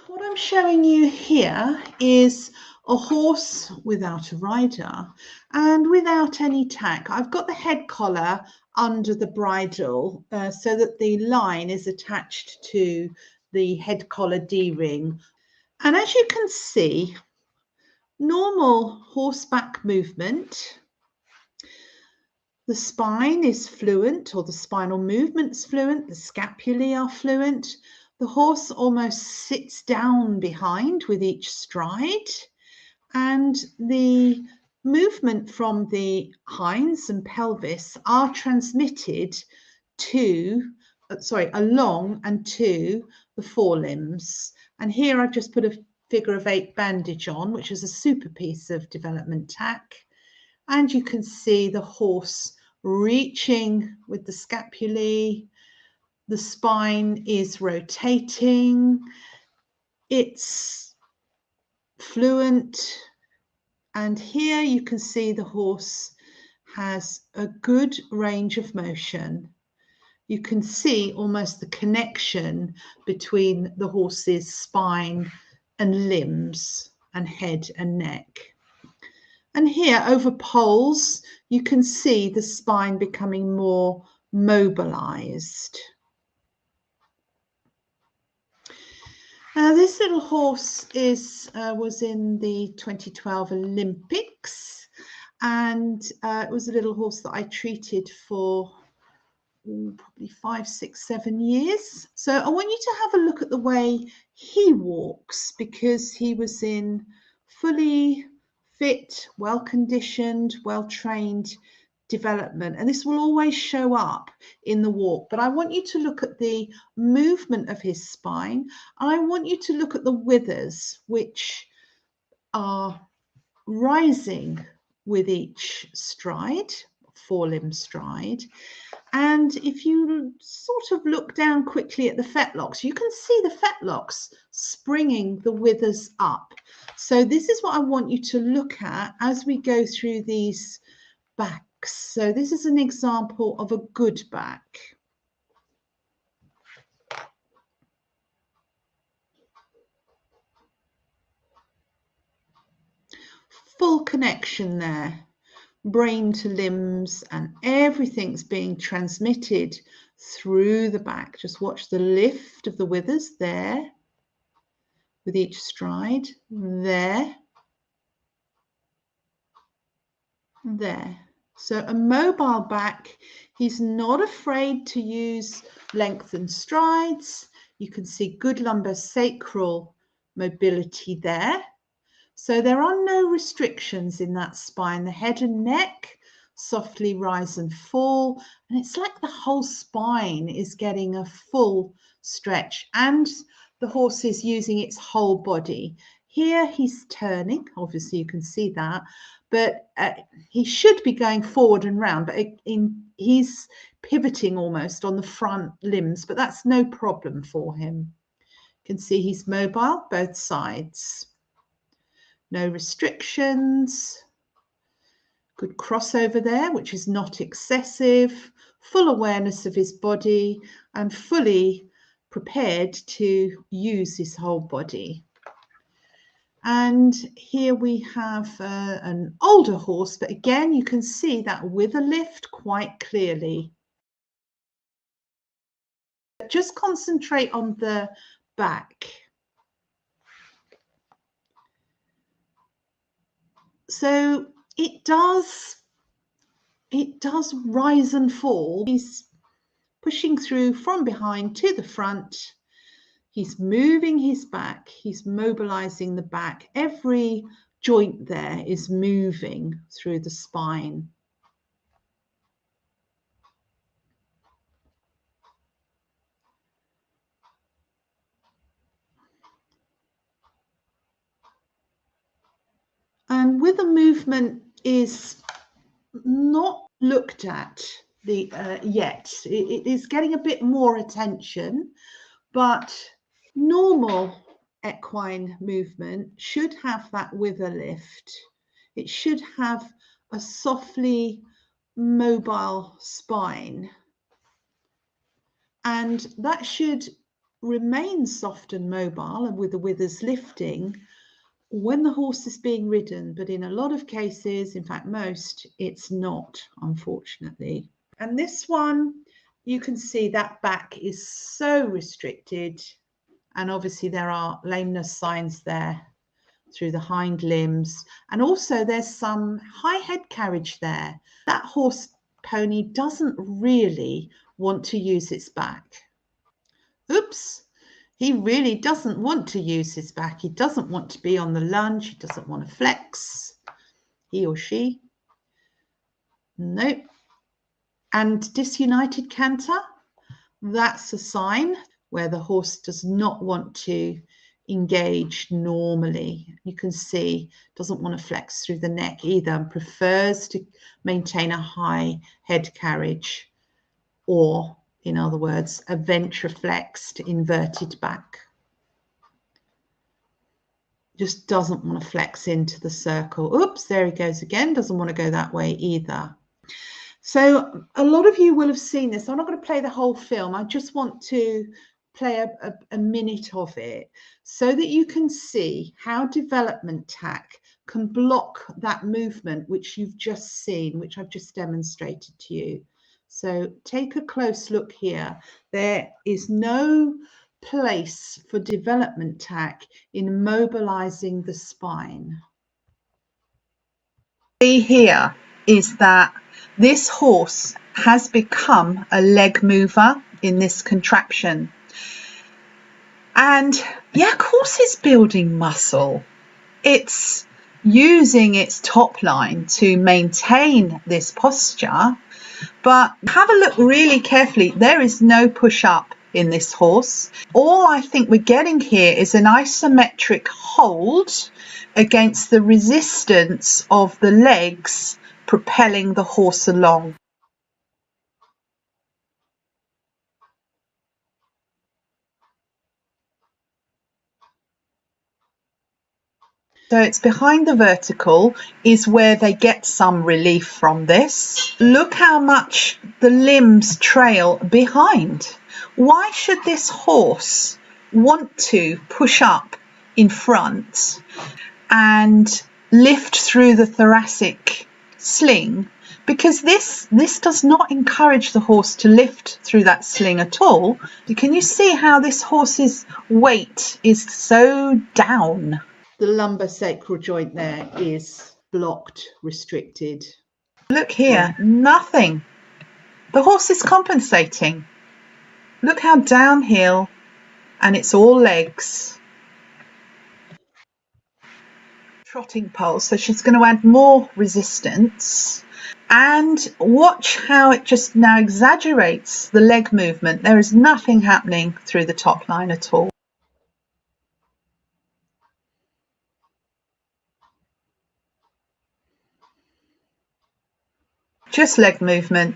What I'm showing you here is a horse without a rider and without any tack. I've got the head collar under the bridle so that the line is attached to the head collar D-ring. And as you can see, normal horseback movement. The spine is fluent, or the spinal movement's fluent, the scapulae are fluent. The horse almost sits down behind with each stride, and the movement from the hinds and pelvis are transmitted along and to the forelimbs. And here I've just put a figure of 8 bandage on, which is a super piece of development tack. And you can see the horse reaching with the scapulae. The spine is rotating. It's fluent. And here you can see the horse has a good range of motion. You can see almost the connection between the horse's spine and limbs and head and neck. And here over poles, you can see the spine becoming more mobilized. Now, this little horse was in the 2012 Olympics, and it was a little horse that I treated for probably 5, 6, 7 years. So I want you to have a look at the way he walks, because he was in fully fit, well-conditioned, well-trained development, and this will always show up in the walk. But I want you to look at the movement of his spine, and I want you to look at the withers, which are rising with each stride, forelimb stride. And if you sort of look down quickly at the fetlocks, you can see the fetlocks springing the withers up. So this is what I want you to look at as we go through these backs. So this is an example of a good back. Full connection there. Brain to limbs, and everything's being transmitted through the back. Just watch the lift of the withers there with each stride, there, there. So a mobile back. He's not afraid to use lengthened strides. You can see good lumbar sacral mobility there. So there are no restrictions in that spine. The head and neck softly rise and fall, and it's like the whole spine is getting a full stretch, and the horse is using its whole body. Here he's turning, obviously you can see that, but he should be going forward and round, but he's pivoting almost on the front limbs, but that's no problem for him. You can see he's mobile both sides. No restrictions, good crossover there, which is not excessive, full awareness of his body and fully prepared to use his whole body. And here we have an older horse, but again, you can see that wither lift quite clearly. Just concentrate on the back. So it does rise and fall. He's pushing through from behind to the front. He's moving his back. He's mobilizing the back. Every joint there is moving through the spine. And wither movement is not looked at yet. It is getting a bit more attention, but normal equine movement should have that wither lift. It should have a softly mobile spine, and that should remains soft and mobile and with the withers lifting when the horse is being ridden, but in a lot of cases, in fact most, it's not, unfortunately. And this one, you can see that back is so restricted, and obviously there are lameness signs there through the hind limbs, and also there's some high head carriage there. That horse pony doesn't really want to use its back. Oops, he really doesn't want to use his back. He doesn't want to be on the lunge. He doesn't want to flex. He or she. Nope. And disunited canter, that's a sign where the horse does not want to engage normally. You can see doesn't want to flex through the neck either and prefers to maintain a high head carriage, or in other words, a ventriflexed inverted back. Just doesn't want to flex into the circle. Oops, there he goes again. Doesn't want to go that way either. So a lot of you will have seen this. I'm not going to play the whole film. I just want to play a minute of it so that you can see how development tack can block that movement which you've just seen, which I've just demonstrated to you. So take a close look here. There is no place for development tack in mobilizing the spine. See here is that this horse has become a leg mover in this contraption. And yeah, of course it's building muscle. It's using its top line to maintain this posture. But have a look really carefully. There is no push up in this horse. All I think we're getting here is an isometric hold against the resistance of the legs propelling the horse along. So it's behind the vertical is where they get some relief from this. Look how much the limbs trail behind. Why should this horse want to push up in front and lift through the thoracic sling? Because this does not encourage the horse to lift through that sling at all. Can you see how this horse's weight is so down? The lumbar sacral joint there is blocked, restricted. Look here, nothing. The horse is compensating. Look how downhill, and it's all legs. Trotting pole, so she's going to add more resistance. And watch how it just now exaggerates the leg movement. There is nothing happening through the top line at all. Just leg movement.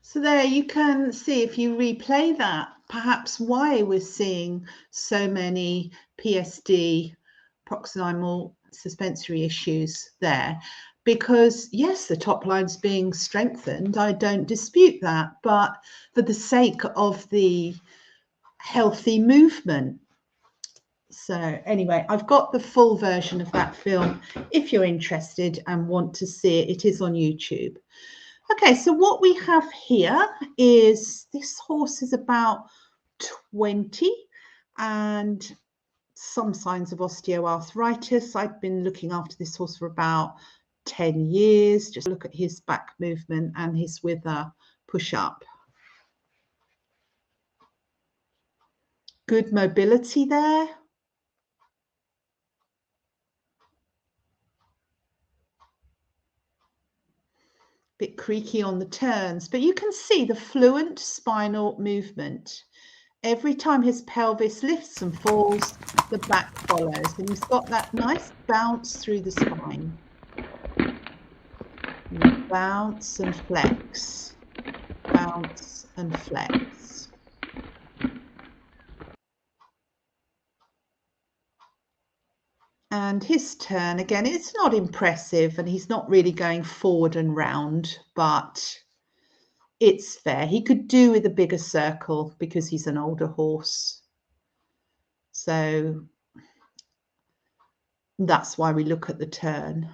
So there you can see, if you replay that, perhaps why we're seeing so many PSD, proximal suspensory issues there. Because yes, the top line's being strengthened, I don't dispute that, but for the sake of the healthy movement. So anyway, I've got the full version of that film. If you're interested and want to see it, it is on YouTube. Okay, so what we have here is this horse is about 20 and some signs of osteoarthritis. I've been looking after this horse for about 10 years. Just look at his back movement and his wither push up. Good mobility there. Bit creaky on the turns, but you can see the fluent spinal movement. Every time his pelvis lifts and falls, the back follows, and he's got that nice bounce through the spine. And bounce and flex, bounce and flex. And his turn, again, it's not impressive, and he's not really going forward and round, but it's fair. He could do with a bigger circle because he's an older horse. So that's why we look at the turn.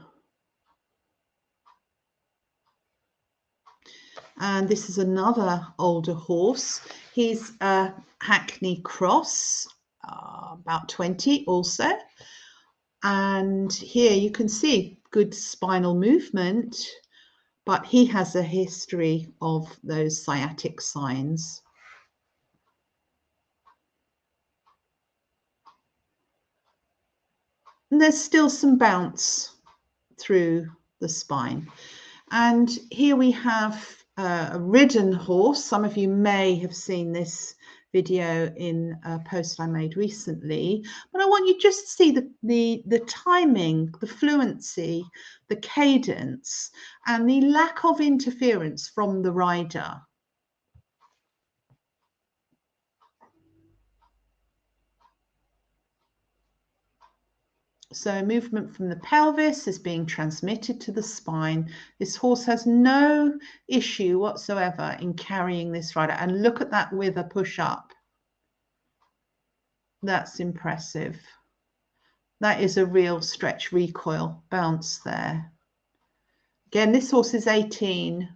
And this is another older horse. He's a Hackney Cross, about 20 also. And here you can see good spinal movement, but he has a history of those sciatic signs. And there's still some bounce through the spine. And here we have a ridden horse. Some of you may have seen this video in a post I made recently, but I want you just to see the timing, the fluency, the cadence, and the lack of interference from the rider. So movement from the pelvis is being transmitted to the spine. This horse has no issue whatsoever in carrying this rider. And look at that with a push up. That's impressive. That is a real stretch recoil bounce there. Again, this horse is 18.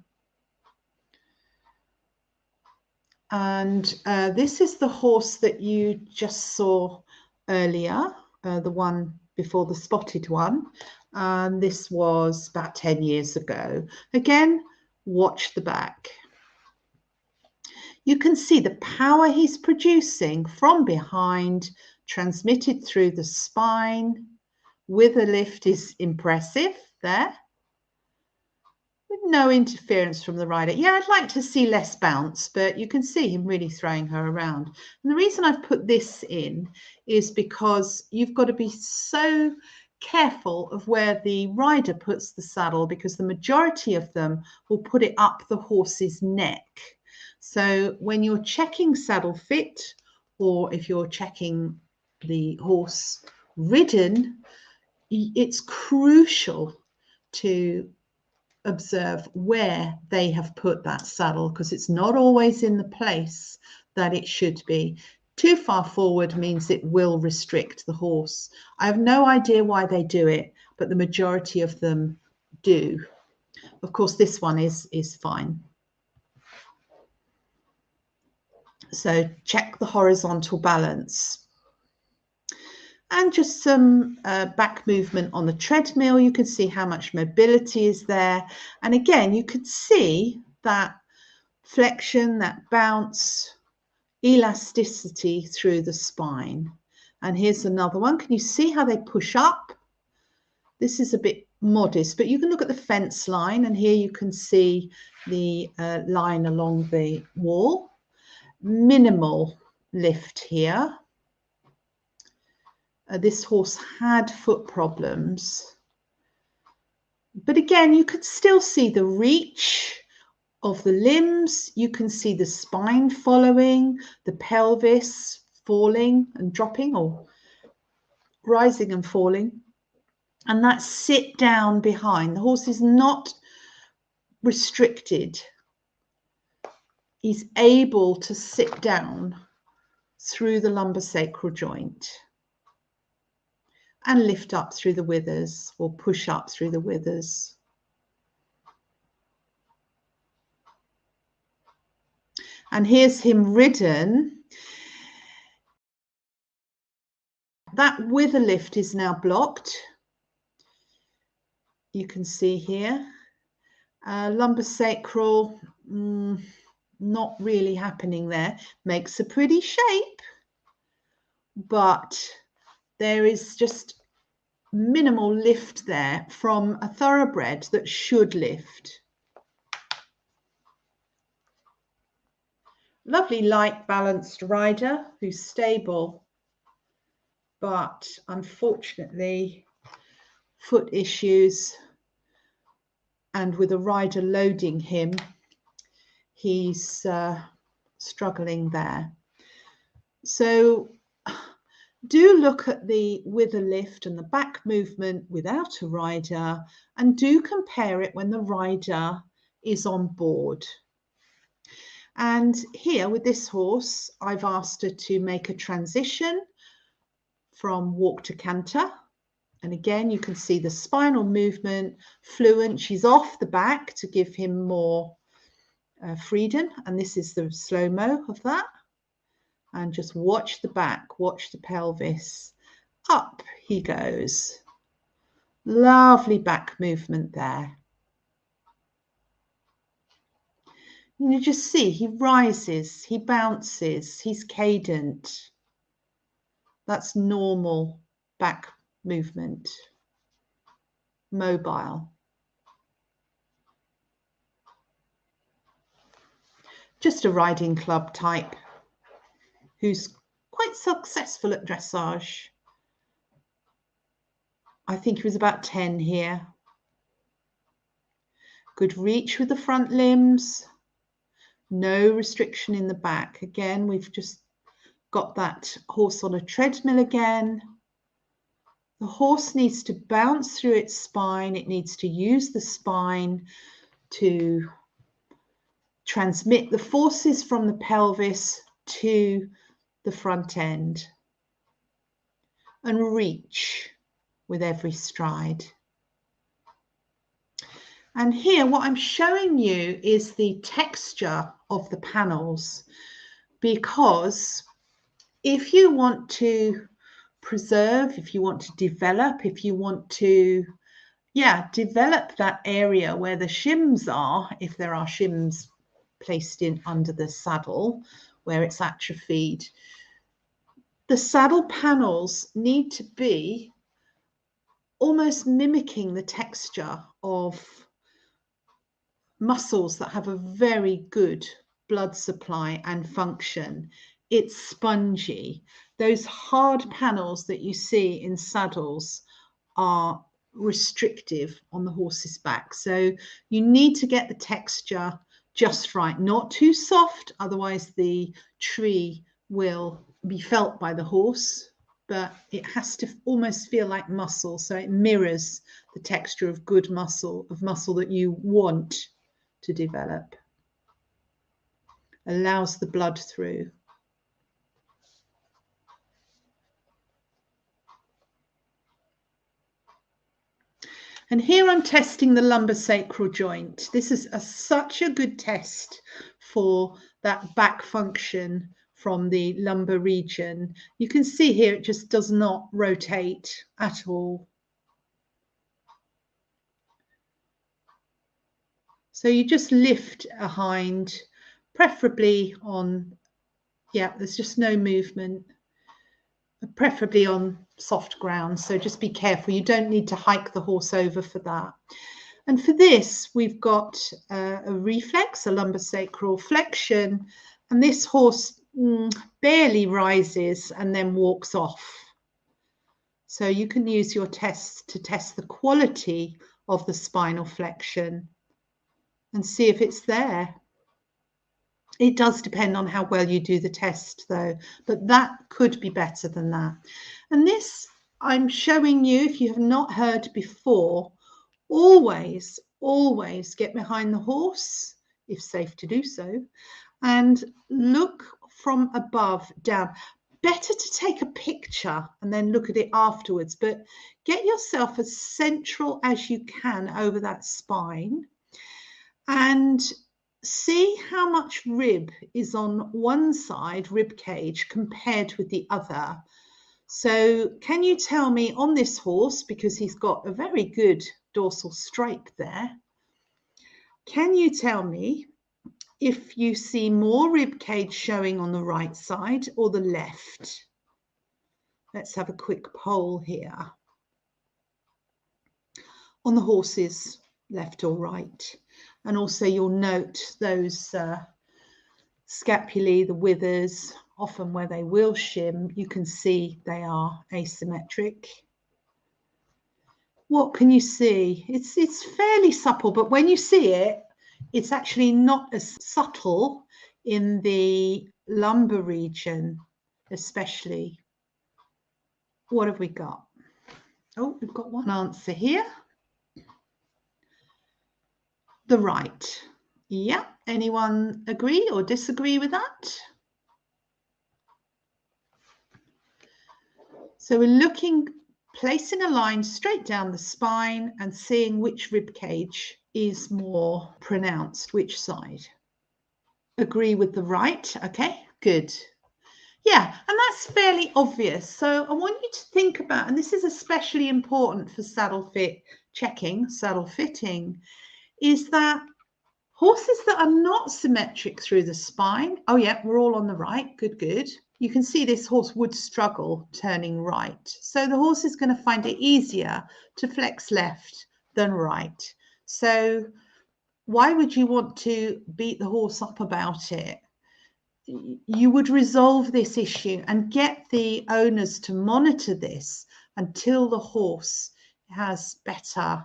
And this is the horse that you just saw earlier, the one before the spotted one. And this was about 10 years ago. Again, watch the back. You can see the power he's producing from behind, transmitted through the spine. With a lift is impressive there. With no interference from the rider. Yeah, I'd like to see less bounce, but you can see him really throwing her around. And the reason I've put this in is because you've got to be so careful of where the rider puts the saddle, because the majority of them will put it up the horse's neck. So when you're checking saddle fit, or if you're checking the horse ridden, it's crucial to observe where they have put that saddle, because it's not always in the place that it should be. Too far forward means it will restrict the horse. I have no idea why they do it, but the majority of them do. Of course, this one is fine. So check the horizontal balance. And just some back movement on the treadmill. You can see how much mobility is there. And again, you can see that flexion, that bounce, elasticity through the spine. And here's another one. Can you see how they push up? This is a bit modest, but you can look at the fence line, and here you can see the line along the wall. Minimal lift here. This horse had foot problems, but again, you could still see the reach of the limbs. You can see the spine following, the pelvis falling and dropping, or rising and falling, and that sit down behind. The horse is not restricted. He's able to sit down through the lumbosacral joint and lift up through the withers, or push up through the withers. And here's him ridden. That wither lift is now blocked. You can see here. Lumbosacral, not really happening there. Makes a pretty shape, but there is just minimal lift there from a thoroughbred that should lift. Lovely light balanced rider who's stable, but unfortunately foot issues, and with a rider loading him, he's struggling there. So do look at the wither lift and the back movement without a rider, and do compare it when the rider is on board. And here with this horse, I've asked her to make a transition from walk to canter. And again, you can see the spinal movement, fluent. She's off the back to give him more freedom. And this is the slow-mo of that. And just watch the back, watch the pelvis. Up he goes. Lovely back movement there. And you just see he rises, he bounces, he's cadent. That's normal back movement. Mobile. Just a riding club type who's quite successful at dressage. I think he was about 10 here. Good reach with the front limbs. No restriction in the back. Again, we've just got that horse on a treadmill again. The horse needs to bounce through its spine. It needs to use the spine to transmit the forces from the pelvis to the front end and reach with every stride. And here what I'm showing you is the texture of the panels, because if you want to preserve, if you want to develop, if you want to develop that area where the shims are, if there are shims placed in under the saddle where it's atrophied, the saddle panels need to be almost mimicking the texture of muscles that have a very good blood supply and function. It's spongy. Those hard panels that you see in saddles are restrictive on the horse's back. So you need to get the texture just right, not too soft, otherwise the tree will be felt by the horse, but it has to almost feel like muscle, so it mirrors the texture of good muscle, of muscle that you want to develop. Allows the blood through. And here I'm testing the lumbar sacral joint. This is such a good test for that back function from the lumbar region. You can see here it just does not rotate at all. So you just lift a hind, preferably on, there's just no movement, preferably on soft ground. So just be careful. You don't need to hike the horse over for that. And for this, we've got a reflex, a lumbar sacral flexion, and this horse barely rises and then walks off. So you can use your tests to test the quality of the spinal flexion and see if it's there. It does depend on how well you do the test though, but that could be better than that. And this I'm showing you, if you have not heard before, always get behind the horse, if safe to do so, and look from above down. Better to take a picture and then look at it afterwards, but get yourself as central as you can over that spine and see how much rib is on one side, rib cage, compared with the other. So can you tell me on this horse, because he's got a very good dorsal stripe there, can you tell me if you see more rib cage showing on the right side or the left? Let's have a quick poll here. On the horse's left or right. And also you'll note those scapulae, the withers, often where they will shim, you can see they are asymmetric. What can you see? It's fairly supple, but when you see it, it's actually not as subtle in the lumbar region, especially. What have we got? Oh, we've got one answer here. The right. Yeah, anyone agree or disagree with that? So we're placing a line straight down the spine and seeing which rib cage is more pronounced, which side. Agree with the right, okay, good. Yeah, and that's fairly obvious. So I want you to think about, and this is especially important for saddle fit checking, saddle fitting, is that horses that are not symmetric through the spine, oh yeah, we're all on the right, good, good. You can see this horse would struggle turning right. So the horse is going to find it easier to flex left than right. So why would you want to beat the horse up about it? You would resolve this issue and get the owners to monitor this until the horse has better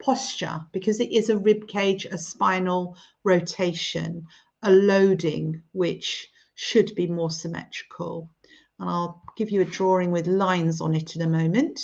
posture, because it is a rib cage, a spinal rotation, a loading, which should be more symmetrical. And I'll give you a drawing with lines on it in a moment.